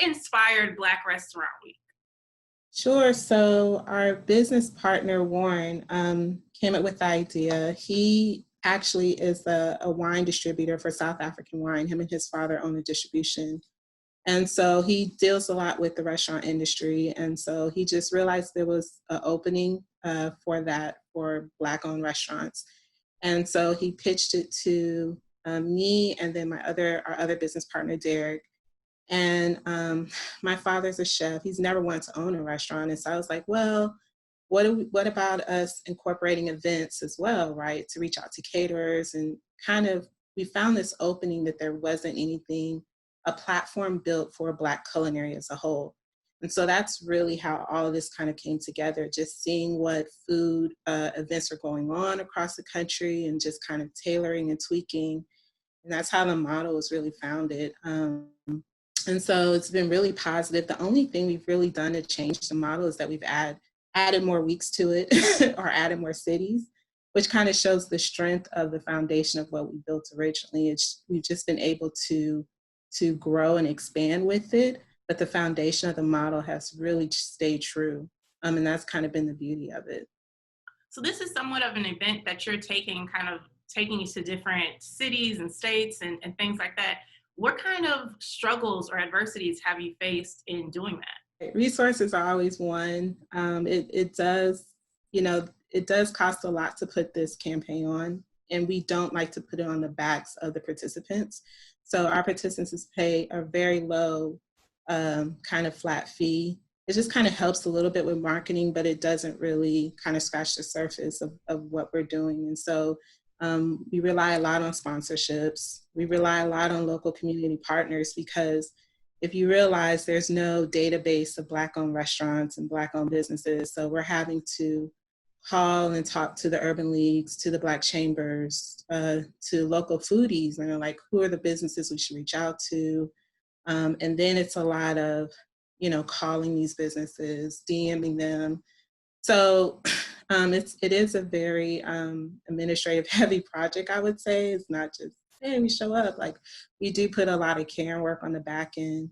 what inspired Black Restaurant Week? Sure. So our business partner, Warren, came up with the idea. He actually is a wine distributor for South African wine. Him and his father own a distribution. And so he deals a lot with the restaurant industry. And so he just realized there was an opening for that for Black-owned restaurants. And so he pitched it to me and then our other business partner, Derek. And my father's a chef. He's never wanted to own a restaurant. And so I was like, well, what about us incorporating events as well, right? To reach out to caterers and kind of, we found this opening that there wasn't anything, a platform built for Black culinary as a whole. And so that's really how all of this kind of came together, just seeing what food events are going on across the country and just kind of tailoring and tweaking. And that's how the model was really founded. And so it's been really positive. The only thing we've really done to change the model is that we've added more weeks to it or added more cities, which kind of shows the strength of the foundation of what we built originally. We've just been able to grow and expand with it, but the foundation of the model has really stayed true. And that's kind of been the beauty of it. So this is somewhat of an event that you're taking you to different cities and states and things like that. What kind of struggles or adversities have you faced in doing that? Resources are always one. It does cost a lot to put this campaign on, and we don't like to put it on the backs of the participants. So our participants pay a very low kind of flat fee. It just kind of helps a little bit with marketing, but it doesn't really kind of scratch the surface of what we're doing. And so we rely a lot on sponsorships. We rely a lot on local community partners, because if you realize there's no database of Black-owned restaurants and Black-owned businesses, so we're having to call and talk to the urban leagues, to the Black chambers, to local foodies, and like, who are the businesses we should reach out to? And then it's a lot of, calling these businesses, DMing them. So it is a very administrative heavy project, I would say. It's not just, hey, we show up. Like, we do put a lot of care and work on the back end.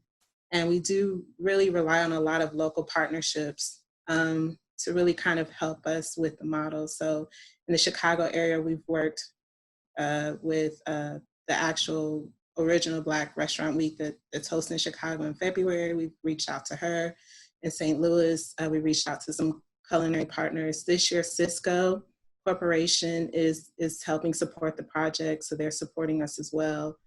And we do really rely on a lot of local partnerships to really kind of help us with the model. So in the Chicago area, we've worked with the actual original Black Restaurant Week that's hosted in Chicago in February. We've reached out to her. In St. Louis, we reached out to some culinary partners. This year, Cisco Corporation is helping support the project, so they're supporting us as well.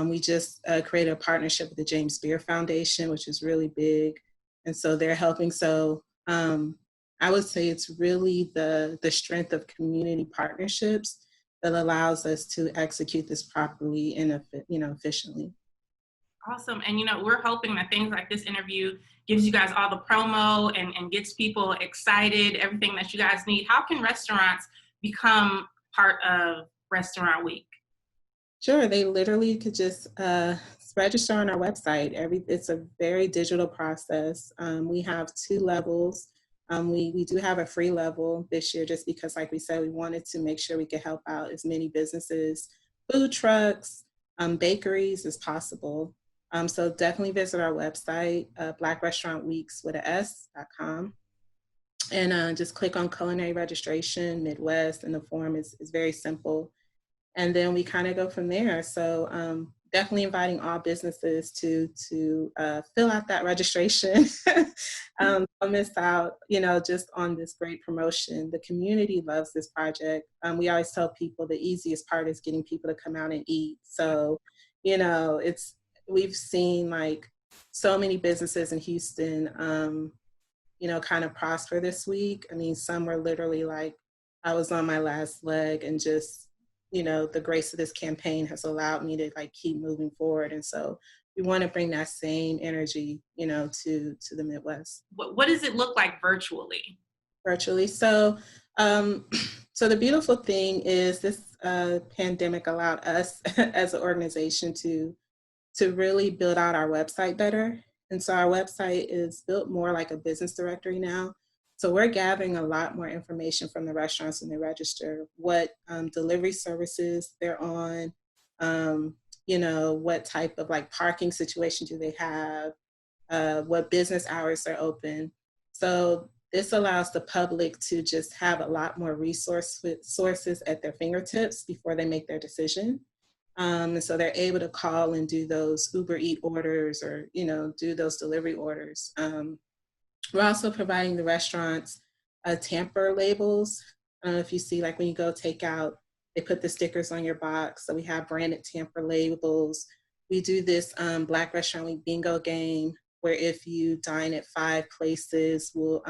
We just created a partnership with the James Beard Foundation, which is really big, and so they're helping. So I would say it's really the strength of community partnerships that allows us to execute this properly and efficiently. Awesome. And we're hoping that things like this interview gives you guys all the promo and gets people excited, everything that you guys need. How can restaurants become part of Restaurant Week? Sure, they literally could just register on our website. It's a very digital process. We have 2 levels. We do have a free level this year, just because, like we said, we wanted to make sure we could help out as many businesses, food trucks, bakeries as possible. So definitely visit our website, blackrestaurantweeks.com, and just click on culinary registration, Midwest, and the form is very simple. And then we kind of go from there. So definitely inviting all businesses to fill out that registration. Don't miss out, just on this great promotion. The community loves this project. We always tell people the easiest part is getting people to come out and eat. So, we've seen like so many businesses in Houston, kind of prosper this week. I mean, some were literally like, I was on my last leg, and just, the grace of this campaign has allowed me to like keep moving forward. And so we want to bring that same energy, to the Midwest. What does it look like virtually? So, so the beautiful thing is this pandemic allowed us as an organization to really build out our website better. And so our website is built more like a business directory now. So we're gathering a lot more information from the restaurants when they register, what delivery services they're on, what type of like parking situation do they have, what business hours are open. So this allows the public to just have a lot more sources at their fingertips before they make their decision. And so they're able to call and do those Uber Eat orders or, do those delivery orders. We're also providing the restaurants tamper labels. I don't know if you see, like when you go take out, they put the stickers on your box. So we have branded tamper labels. We do this Black Restaurant Week bingo game where if you dine at 5 places, we'll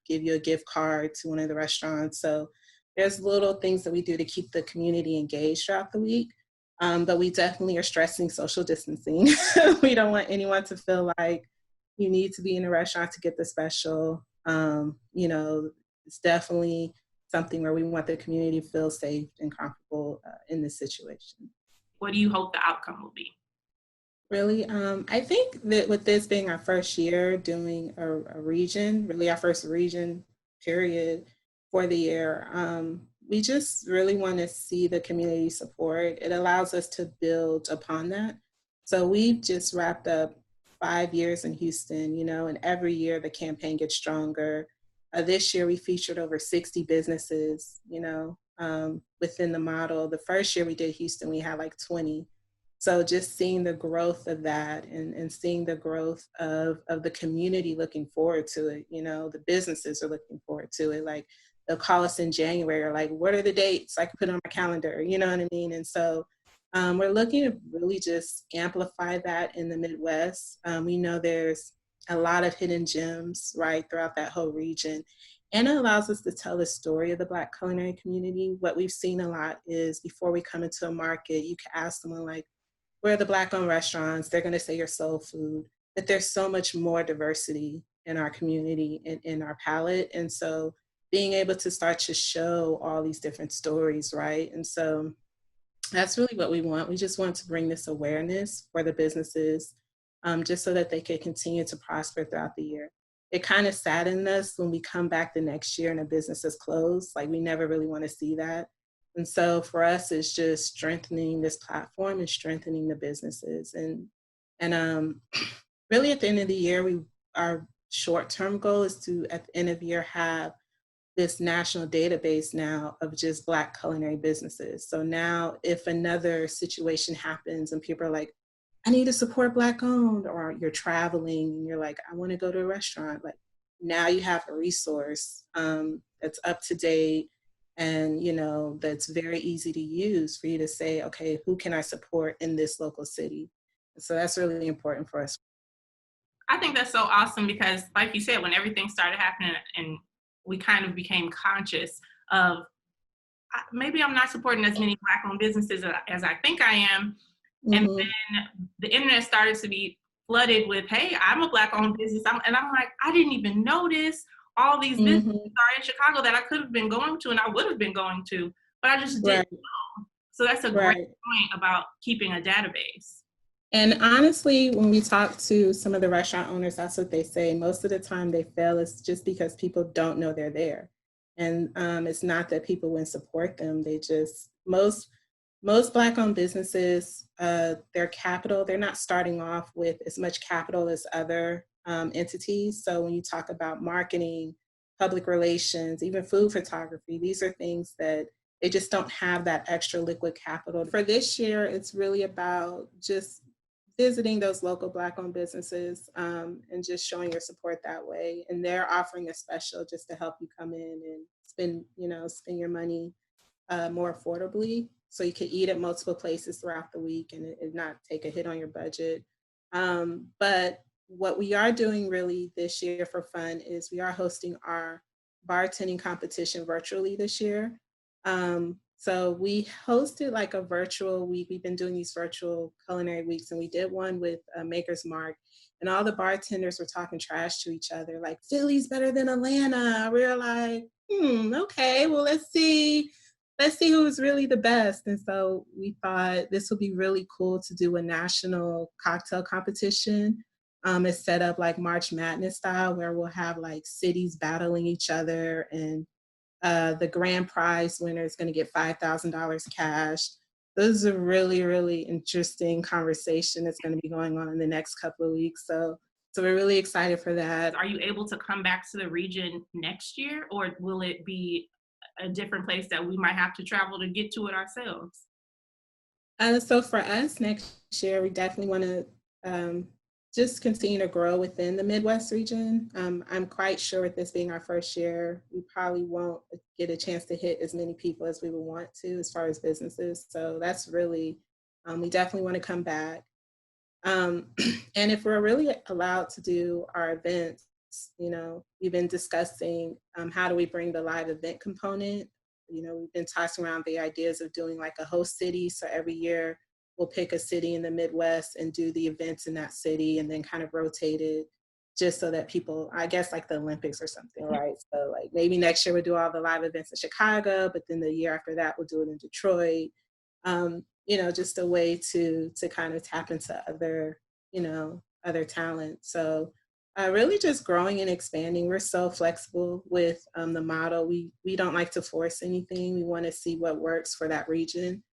give you a gift card to one of the restaurants. So there's little things that we do to keep the community engaged throughout the week. But we definitely are stressing social distancing. We don't want anyone to feel like you need to be in a restaurant to get the special. It's definitely something where we want the community to feel safe and comfortable in this situation. What do you hope the outcome will be? Really, I think that with this being our first year doing a region, really our first region period for the year, we just really want to see the community support. It allows us to build upon that. So we've just wrapped up 5 years in Houston, and every year the campaign gets stronger. This year we featured over 60 businesses, within the model. The first year we did Houston, we had like 20. So just seeing the growth of that and seeing the growth of the community looking forward to it, the businesses are looking forward to it. Like they'll call us in January, or like, what are the dates I can put on my calendar? You know what I mean? And so we're looking to really just amplify that in the Midwest. We know there's a lot of hidden gems, right, throughout that whole region. And it allows us to tell the story of the Black culinary community. What we've seen a lot is before we come into a market, you can ask someone like, where are the Black-owned restaurants? They're gonna say your soul food. But there's so much more diversity in our community and in our palate. And so being able to start to show all these different stories, right? And so that's really what we want. We just want to bring this awareness for the businesses, just so that they can continue to prosper throughout the year. It kind of saddened us when we come back the next year and a business is closed. Like we never really want to see that. And so for us, it's just strengthening this platform and strengthening the businesses. And really at the end of the year, our short-term goal is to, at the end of the year, have this national database now of just Black culinary businesses. So now if another situation happens and people are like, I need to support Black owned, or you're traveling and you're like, I want to go to a restaurant, like now you have a resource that's up to date and that's very easy to use for you to say, okay, who can I support in this local city? So that's really important for us. I think that's so awesome because, like you said, when everything started happening and we kind of became conscious of maybe I'm not supporting as many Black-owned businesses as I think I am. And then the internet started to be flooded with, hey, I'm a Black-owned business. And I'm like, I didn't even notice all these businesses are in Chicago that I could have been going to and I would have been going to, but I just didn't know. So that's a great point about keeping a database. And honestly, when we talk to some of the restaurant owners, that's what they say. Most of the time they fail is just because people don't know they're there. And it's not that people wouldn't support them. They just, most Black-owned businesses, their capital, they're not starting off with as much capital as other entities. So when you talk about marketing, public relations, even food photography, these are things that they just don't have that extra liquid capital. For this year, it's really about just visiting those local Black-owned businesses and just showing your support that way. And they're offering a special just to help you come in and spend your money more affordably. So you can eat at multiple places throughout the week and not take a hit on your budget. But what we are doing really this year for fun is we are hosting our bartending competition virtually this year. So we hosted like a virtual week. We've been doing these virtual culinary weeks, and we did one with Maker's Mark, and all the bartenders were talking trash to each other, like Philly's better than Atlanta. We were like, okay, well, let's see who's really the best. And so we thought this would be really cool to do a national cocktail competition. It's set up like March Madness style, where we'll have like cities battling each other, and the grand prize winner is going to get $5,000 cash. This is a really, really interesting conversation that's going to be going on in the next couple of weeks. So So we're really excited for that. Are you able to come back to the region next year, or will it be a different place that we might have to travel to get to it ourselves? So for us next year, we definitely want to just continue to grow within the Midwest region. I'm quite sure with this being our first year, we probably won't get a chance to hit as many people as we would want to as far as businesses. So that's really, we definitely want to come back. Um, and if we're really allowed to do our events, we've been discussing how do we bring the live event component. We've been tossing around the ideas of doing like a host city. So every year we'll pick a city in the Midwest and do the events in that city and then kind of rotate it just so that people, I guess like the Olympics or something, right? So like maybe next year we'll do all the live events in Chicago, but then the year after that we'll do it in Detroit. Just a way to kind of tap into other talent. So really just growing and expanding. We're so flexible with the model. We don't like to force anything. We want to see what works for that region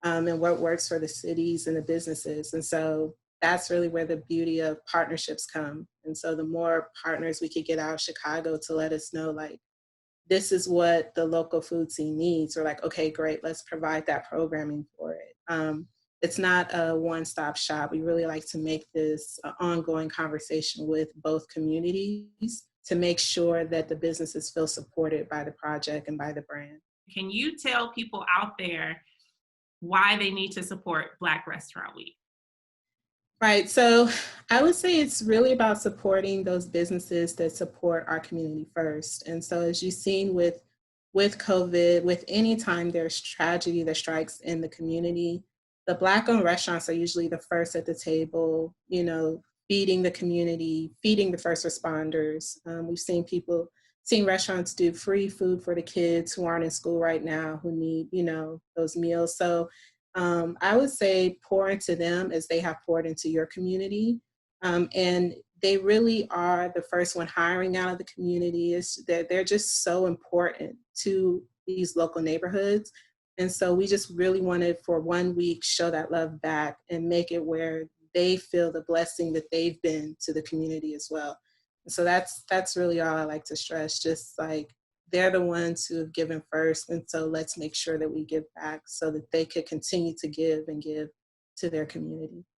and what works for the cities and the businesses. And so that's really where the beauty of partnerships come. And so the more partners we could get out of Chicago to let us know, like, this is what the local food scene needs. We're like, okay, great, let's provide that programming for it. It's not a one-stop shop. We really like to make this an ongoing conversation with both communities to make sure that the businesses feel supported by the project and by the brand. Can you tell people out there why they need to support Black Restaurant Week? Right. So I would say it's really about supporting those businesses that support our community first. And so as you've seen with COVID, with any time there's tragedy that strikes in the community, the Black-owned restaurants are usually the first at the table, feeding the community, feeding the first responders. We've seen restaurants do free food for the kids who aren't in school right now, who need, those meals. So I would say pour into them as they have poured into your community. And they really are the first one hiring out of the community. They're just so important to these local neighborhoods. And so we just really wanted for 1 week show that love back and make it where they feel the blessing that they've been to the community as well. And so that's really all I like to stress, just like they're the ones who have given first. And so let's make sure that we give back so that they could continue to give and give to their community.